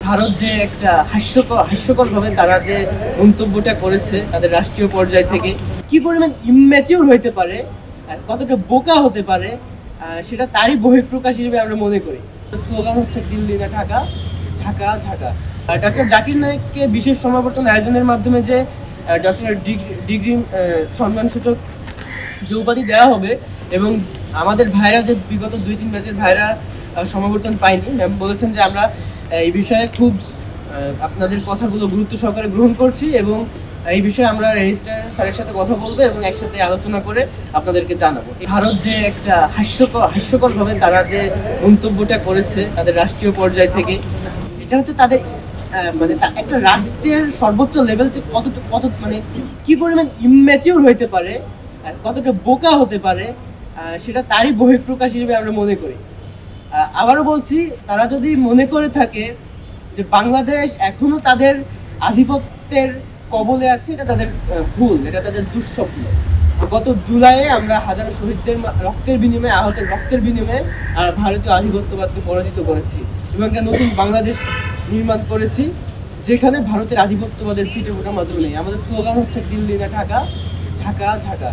ভারত যে একটা হাস্যকর ভাবে তারা যে মন্তব্যটা করেছে তাদের রাষ্ট্রীয় পর্যায় থেকে কি পরিমাণ ইম্যাচিউর হইতে পারে আর কতটা বোকা হতে পারে সেটা তারই বহিঃপ্রকাশ হিসেবে আমরা মনে করি। স্লোগান হচ্ছে দিল্লি না ঢাকা, ঢাকা ঢাকা। ডক্টর জাকির নায়েককে বিশেষ সমাবর্তন আয়োজনের মাধ্যমে যে ডক্টর ডিগ্রি সম্মানসূচক যে উপাধি দেওয়া হবে এবং আমাদের ভাইরা যে বিগত 2-3 ব্যাচের ভাইরা সমাবর্তন পায়নি, ম্যাম বলেছেন যে আমরা এই বিষয়ে খুব আপনাদের কথাগুলো গুরুত্ব সহকারে গ্রহণ করছি এবং এই বিষয়ে আমরা রেজিস্ট্রার স্যারের সাথে কথা বলবো এবং একসাথে আলোচনা করে আপনাদেরকে জানাবো। ভারত যে একটা হাস্যকর ভাবে তারা যে মন্তব্যটা করেছে তাদের রাষ্ট্রীয় পর্যায় থেকে, এটা হচ্ছে তাদের মানে একটা রাষ্ট্রের সর্বোচ্চ লেভেল যে কত মানে কি পরিমাণ ইম্যাচিউর হইতে পারে আর কতটা বোকা হতে পারে সেটা তারই বহিঃপ্রকাশ হিসেবে আমরা মনে করি। আবারও বলছি, তারা যদি মনে করে থাকে যে বাংলাদেশ এখনো তাদের আধিপত্যের কবলে আছে, এটা তাদের ভুল, এটা তাদের দুঃস্বপ্ন। গত জুলাইয়ে আমরা হাজারো শহীদদের রক্তের বিনিময়ে, আহতের রক্তের বিনিময়ে ভারতীয় আধিপত্যবাদকে পরাজিত করেছি এবং একটা নতুন বাংলাদেশ নির্মাণ করেছি যেখানে ভারতের আধিপত্যবাদের সিটে ওঠার মাধ্যমে নেই। আমাদের স্লোগান হচ্ছে দিল্লি না ঢাকা, ঢাকা ঢাকা।